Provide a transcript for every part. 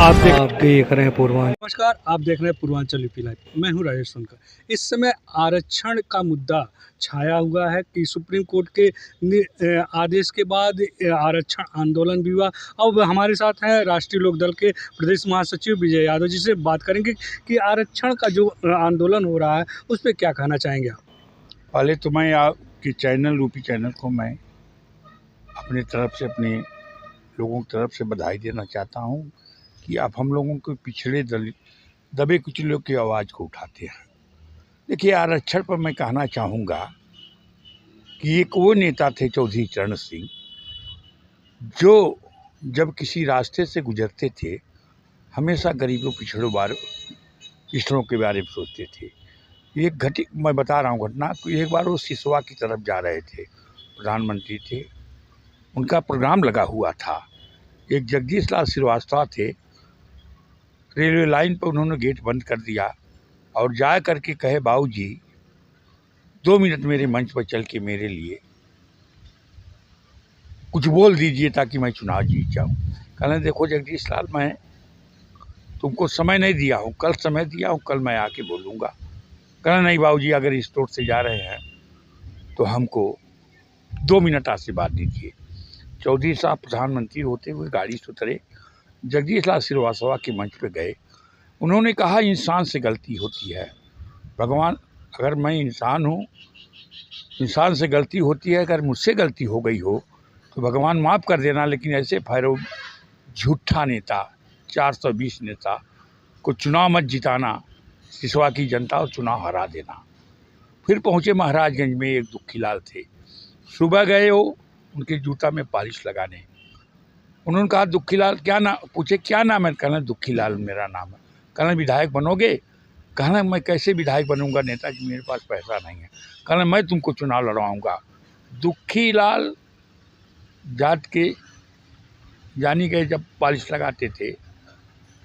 आप देख रहे हैं पूर्वांचल। नमस्कार, आप देख रहे हैं पूर्वांचल यूपी लाइव। मैं हूं राजेश सोनकर। इस समय आरक्षण का मुद्दा छाया हुआ है कि सुप्रीम कोर्ट के आदेश के बाद आरक्षण आंदोलन भी हुआ। अब हमारे साथ हैं राष्ट्रीय लोकदल के प्रदेश महासचिव विजय यादव जी से बात करेंगे कि आरक्षण का जो आंदोलन हो रहा है उस पर क्या कहना चाहेंगे आप। पहले तो मैं आपके चैनल यूपी चैनल को मैं अपनी तरफ से अपने लोगों की तरफ से बधाई देना चाहता हूं कि आप हम लोगों के पिछड़े दबे कुचलों की आवाज़ को उठाते हैं। देखिए, आरक्षण पर मैं कहना चाहूँगा कि एक वो नेता थे चौधरी चरण सिंह, जो जब किसी रास्ते से गुजरते थे हमेशा गरीबों पिछड़ों के बारे में सोचते थे। मैं बता रहा हूँ घटना। एक बार वो सिसवा की तरफ जा रहे थे, प्रधानमंत्री थे, उनका प्रोग्राम लगा हुआ था। एक जगदीश लाल श्रीवास्तव थे, रेलवे लाइन पर उन्होंने गेट बंद कर दिया और जा करके कहे, बाबूजी 2 मिनट मेरे मंच पर चल के मेरे लिए कुछ बोल दीजिए ताकि मैं चुनाव जीत जाऊँ। कहने, देखो जगदीश लाल, मैं तुमको समय नहीं दिया हूँ, कल समय दिया हूँ, कल मैं आके बोलूँगा। कहना, नहीं बाबूजी, अगर इस रोड से जा रहे हैं तो हमको 2 मिनट आशीर्वाद दीजिए। चौधरी साहब प्रधानमंत्री होते हुए गाड़ी से उतरे, जगदीश लाल श्रीवास्तव के मंच पे गए। उन्होंने कहा, इंसान से गलती होती है भगवान, अगर मैं इंसान हूँ, इंसान से गलती होती है, अगर मुझसे गलती हो गई हो तो भगवान माफ़ कर देना, लेकिन ऐसे फैरो झूठा नेता 420 नेता को चुनाव मत जिताना, सिसवा की जनता और चुनाव हरा देना। फिर पहुँचे महाराजगंज में, एक दुखीलाल थे, सुबह गए वो उनके जूता में पॉलिश लगाने। उन्होंने कहा, दुखीलाल क्या नाम, पूछे क्या नाम है? कहना, दुखीलाल मेरा नाम है। कहना, विधायक बनोगे? कहना, मैं कैसे विधायक बनूंगा नेताजी, मेरे पास पैसा नहीं है। कहना, मैं तुमको चुनाव लड़वाऊंगा। दुखीलाल जात के जानी गए, जब पॉलिश लगाते थे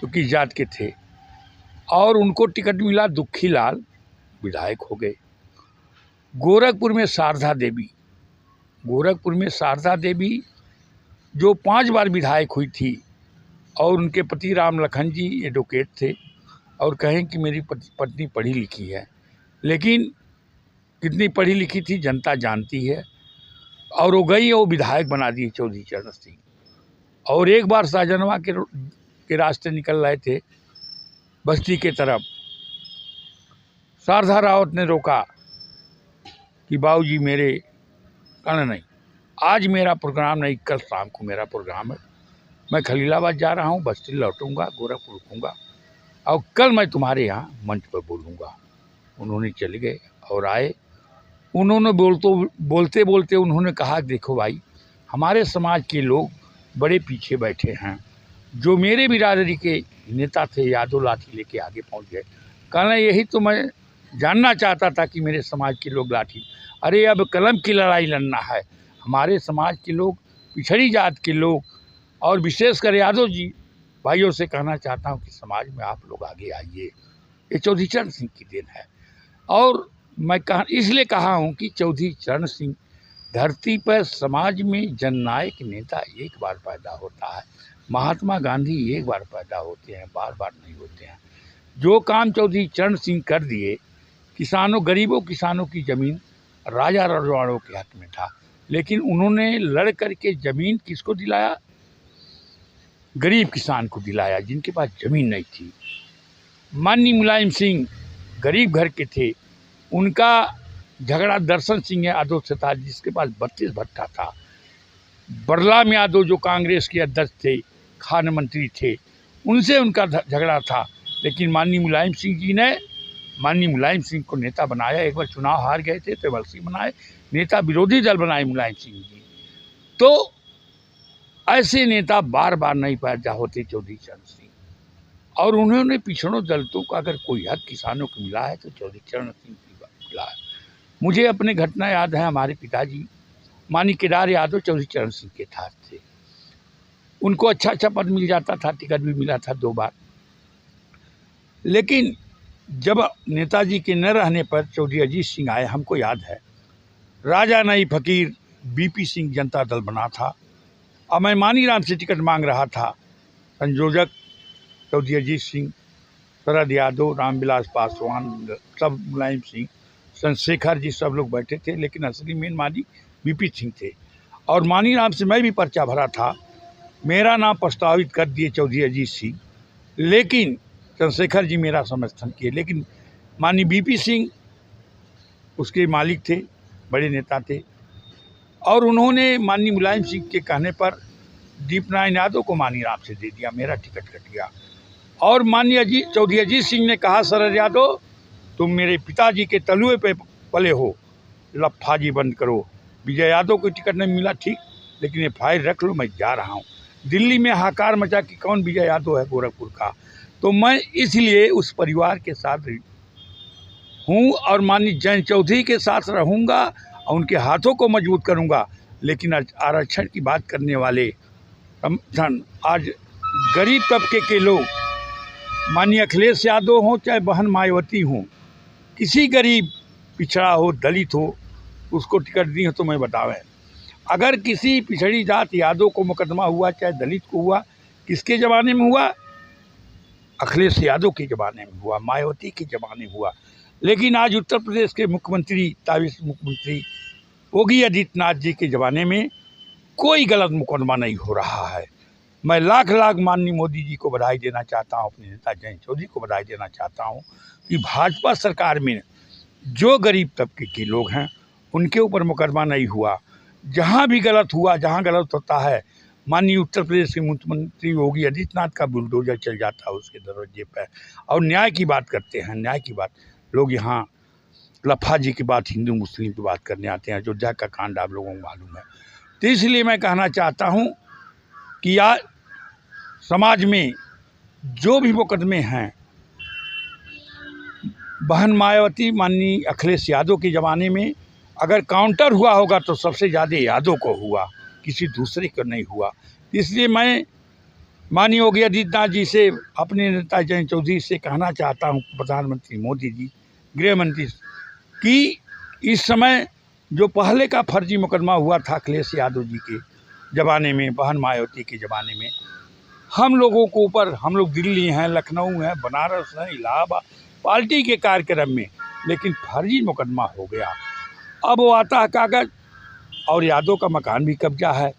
तो किस जात के थे, और उनको टिकट मिला, दुखीलाल विधायक हो गए। गोरखपुर में शारदा देवी जो 5 बार विधायक हुई थी, और उनके पति राम लखन जी एडवोकेट थे, और कहें कि मेरी पत्नी पढ़ी लिखी है, लेकिन कितनी पढ़ी लिखी थी जनता जानती है, और वो गई, वो विधायक बना दिए चौधरी चरण सिंह। और एक बार शाहजहां के रास्ते निकल रहे थे बस्ती के तरफ, शारदा रावत ने रोका कि बाबूजी मेरे, कहना नहीं, आज मेरा प्रोग्राम नहीं, कल शाम को मेरा प्रोग्राम है, मैं खलीलाबाद जा रहा हूँ, बस्ती लौटूंगा, गोरखपुर रुकूंगा, और कल मैं तुम्हारे यहाँ मंच पर बोलूँगा। उन्होंने चले गए और आए। उन्होंने बोलते बोलते उन्होंने कहा, देखो भाई, हमारे समाज के लोग बड़े पीछे बैठे हैं, जो मेरे बिरादरी के नेता थे यादव लाठी लेके आगे पहुँच गए। कहना, यही तो मैं जानना चाहता था कि मेरे समाज के लोग लाठी, अरे अब कलम की लड़ाई लड़ना है। हमारे समाज के लोग, पिछड़ी जात के लोग, और विशेषकर यादव जी भाइयों से कहना चाहता हूं कि समाज में आप लोग आगे आइए। ये चौधरी चरण सिंह की देन है। और मैं इसलिए कहा हूं कि चौधरी चरण सिंह धरती पर समाज में जननायक नेता एक बार पैदा होता है, महात्मा गांधी एक बार पैदा होते हैं, बार बार नहीं होते हैं। जो काम चौधरी चरण सिंह कर दिए, गरीबों किसानों की ज़मीन राजा रजवाड़ों के हाथ में था, लेकिन उन्होंने लड़ करके ज़मीन किसको दिलाया? गरीब किसान को दिलाया, जिनके पास ज़मीन नहीं थी। माननीय मुलायम सिंह गरीब घर के थे, उनका झगड़ा दर्शन सिंह यादव से था, जिसके पास 32 भट्टा था। बरलाम यादव जो कांग्रेस के अध्यक्ष थे, खान मंत्री थे, उनसे उनका झगड़ा था, लेकिन माननीय मुलायम सिंह जी ने माननीय मुलायम सिंह को नेता बनाया। एक बार चुनाव हार गए थे तो एमएलसी बनाए, नेता विरोधी दल बनाए मुलायम सिंह जी। तो ऐसे नेता बार बार नहीं पैदा होते चौधरी चरण सिंह, और उन्होंने पिछड़ों दलितों का अगर कोई हक किसानों को मिला है तो चौधरी चरण सिंह को मिला है। मुझे अपने घटना याद है, हमारे पिताजी मानी केदार यादव चौधरी चरण सिंह के साथ थे, उनको अच्छा पद मिल जाता था, टिकट भी मिला था 2 बार, लेकिन जब नेताजी के न रहने पर चौधरी अजीत सिंह आए, हमको याद है, राजा नहीं फकीर बीपी सिंह जनता दल बना था, और मैं मानीराम से टिकट मांग रहा था। संयोजक चौधरी अजीत सिंह, शरद यादव, रामविलास पासवान, सब मुलायम सिंह, चंद्रशेखर जी, सब लोग बैठे थे, लेकिन असली मेन मानी बीपी सिंह थे। और मानी राम से मैं भी पर्चा भरा था, मेरा नाम प्रस्तावित कर दिए चौधरी अजीत सिंह, लेकिन चंद्रशेखर जी मेरा समर्थन किए। लेकिन माननीय बीपी सिंह उसके मालिक थे, बड़े नेता थे, और उन्होंने माननीय मुलायम सिंह के कहने पर दीपनारायण यादव को मानी राम से दे दिया, मेरा टिकट कट गया। और माननीय चौधरी अजीत सिंह ने कहा, शरद यादव तुम मेरे पिताजी के तलुए पे पले हो, लफाजी बंद करो। विजय यादव को टिकट नहीं मिला, ठीक, लेकिन ये फाइल रख लो, मैं जा रहा हूँ। दिल्ली में हाहाकार मचा कि कौन विजय यादव है गोरखपुर का, तो मैं इसलिए उस परिवार के साथ हूँ और माननीय जयंत चौधरी के साथ रहूँगा और उनके हाथों को मजबूत करूँगा। लेकिन आरक्षण की बात करने वाले आज गरीब तबके के लोग, माननीय अखिलेश यादव हों चाहे बहन मायावती हों, किसी गरीब पिछड़ा हो, दलित हो, उसको टिकट दी हो तो मैं बतावें। अगर किसी पिछड़ी जात यादव को मुकदमा हुआ, चाहे दलित को हुआ, किसके ज़माने में हुआ? अखिलेश यादव के ज़माने में हुआ, मायावती के ज़माने में हुआ। लेकिन आज उत्तर प्रदेश के मुख्यमंत्री, ताबिज़ मुख्यमंत्री योगी आदित्यनाथ जी के ज़माने में कोई गलत मुकदमा नहीं हो रहा है। मैं लाख लाख माननीय मोदी जी को बधाई देना चाहता हूँ, अपने नेता जयंत चौधरी को बधाई देना चाहता हूँ कि भाजपा सरकार में जो गरीब तबके के लोग हैं उनके ऊपर मुकदमा नहीं हुआ। जहाँ भी गलत हुआ, जहाँ गलत होता है, माननीय उत्तर प्रदेश के मुख्यमंत्री योगी आदित्यनाथ का बुलडोजर चल जाता है उसके दरवाजे पर। और न्याय की बात करते हैं, न्याय की बात, लोग यहाँ लफाजी की बात हिंदू मुस्लिम की बात करने आते हैं। अयोध्या का कांड आप लोगों को मालूम है। तो इसलिए मैं कहना चाहता हूँ कि आज समाज में जो भी मुकदमे हैं, बहन मायावती, माननीय अखिलेश यादव के ज़माने में अगर काउंटर हुआ होगा तो सबसे ज़्यादा यादव को हुआ, किसी दूसरे को नहीं हुआ। इसलिए मैं माननीय योगी आदित्यनाथ जी से, अपने नेता जयंत चौधरी से कहना चाहता हूँ, प्रधानमंत्री मोदी जी, गृह मंत्री, कि इस समय जो पहले का फर्जी मुकदमा हुआ था अखिलेश यादव जी के ज़माने में, बहन मायावती के ज़माने में, हम लोगों को ऊपर, हम लोग दिल्ली हैं, लखनऊ हैं, बनारस हैं, इलाहाबाद, पार्टी के कार्यक्रम में, लेकिन फर्जी मुकदमा हो गया। अब वो आता है कागज़ और यादव का मकान भी कब्जा है।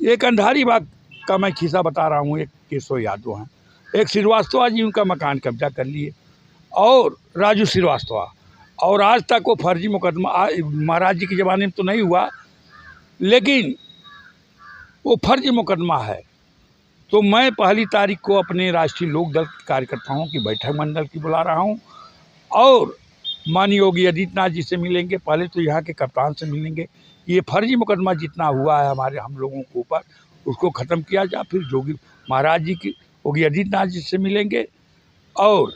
एक अंधारी बाग का मैं खिस्सा बता रहा हूँ, एक केशव यादव हैं, एक श्रीवास्तव जी, उनका मकान कब्जा कर लिए, और राजू श्रीवास्तव, और आज तक वो फर्जी मुकदमा महाराज जी के ज़माने में तो नहीं हुआ, लेकिन वो फर्जी मुकदमा है। तो मैं 1 तारीख को अपने राष्ट्रीय लोक दल कार्यकर्ताओं की बैठक मंडल की बुला रहा हूं, और माननीय योगी आदित्यनाथ जी से मिलेंगे। पहले तो यहाँ के कप्तान से मिलेंगे, ये फर्जी मुकदमा जितना हुआ है हमारे हम लोगों के ऊपर, उसको ख़त्म किया जाए। फिर योगी महाराज जी की, योगी आदित्यनाथ जी से मिलेंगे, और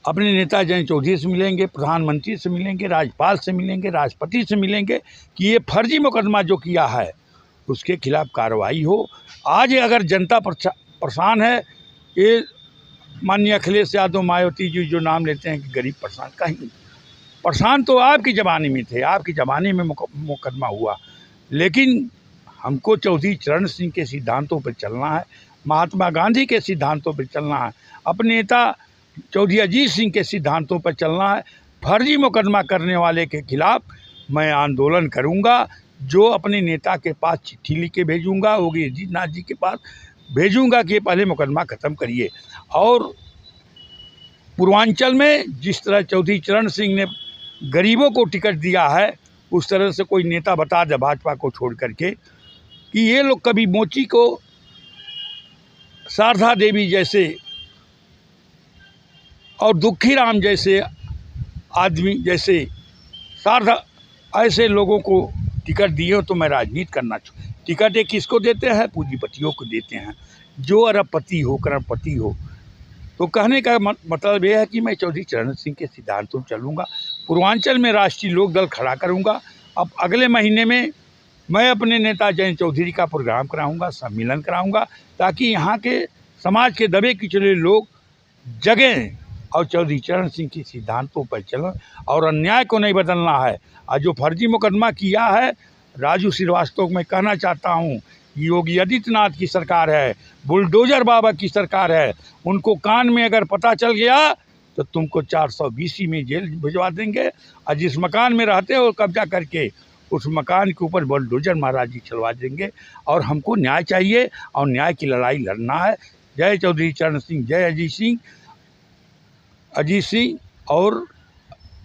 अपने नेता जयंत चौधरी से मिलेंगे, प्रधानमंत्री से मिलेंगे, राज्यपाल से मिलेंगे, राष्ट्रपति से मिलेंगे कि ये फर्जी मुकदमा जो किया है उसके खिलाफ कार्रवाई हो। आज अगर जनता परेशान है, ये माननीय अखिलेश यादव, मायावती जी जो नाम लेते हैं कि गरीब परेशान, कहीं परेशान तो आपके ज़माने में थे, आपके ज़माने में मुकदमा हुआ, लेकिन हमको चौधरी चरण सिंह के सिद्धांतों पर चलना है, महात्मा गांधी के सिद्धांतों पर चलना है, अपने नेता चौधरी अजीत सिंह के सिद्धांतों पर चलना है। फर्जी मुकदमा करने वाले के खिलाफ मैं आंदोलन करूंगा, जो अपने नेता के पास चिट्ठी लिख के भेजूंगा, योगी आदित्यनाथ जी के पास भेजूंगा कि पहले मुकदमा ख़त्म करिए। और पूर्वांचल में जिस तरह चौधरी चरण सिंह ने गरीबों को टिकट दिया है, उस तरह से कोई नेता बता दे भाजपा को छोड़ करके कि ये लोग कभी मोची को शारदा देवी जैसे और दुखी राम जैसे आदमी, जैसे शारदा, ऐसे लोगों को टिकट दिए हो तो मैं राजनीति करना चाहूँ। टिकट एक किसको देते हैं? पूंजीपतियों को देते हैं, जो अरबपति हो, करोड़पति हो। तो कहने का मतलब यह है कि मैं चौधरी चरण सिंह के सिद्धांतों पर चलूँगा, पूर्वांचल में राष्ट्रीय लोक दल खड़ा करूँगा। अब अगले महीने में मैं अपने नेता जयंत चौधरी का प्रोग्राम कराऊँगा, सम्मेलन कराऊँगा, ताकि यहाँ के समाज के दबे कुचले लोग जगें और चौधरी चरण सिंह के सिद्धांतों पर चलें, और अन्याय को नहीं बदलना है। और जो फर्जी मुकदमा किया है राजू श्रीवास्तव को मैं कहना चाहता हूँ, योगी आदित्यनाथ की सरकार है, बुलडोजर बाबा की सरकार है। उनको कान में अगर पता चल गया तो तुमको 420 में जेल भिजवा देंगे, और जिस मकान में रहते हो कब्जा करके उस मकान के ऊपर बुलडोजर महाराज जी चलवा देंगे। और हमको न्याय चाहिए और न्याय की लड़ाई लड़ना है। जय चौधरी चरण सिंह, जय अजीत सिंह और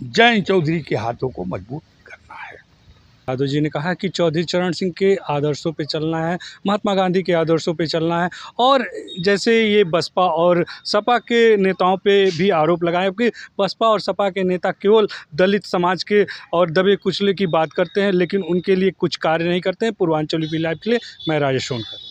जयंत चौधरी के हाथों को मजबूत करना है। यादव जी ने कहा कि चौधरी चरण सिंह के आदर्शों पे चलना है, महात्मा गांधी के आदर्शों पे चलना है। और जैसे ये बसपा और सपा के नेताओं पे भी आरोप लगाए कि बसपा और सपा के नेता केवल दलित समाज के और दबे कुचले की बात करते हैं, लेकिन उनके लिए कुछ कार्य नहीं करते हैं। पूर्वांचल यूपी लाइव के लिए मैं राजेश सोनकर।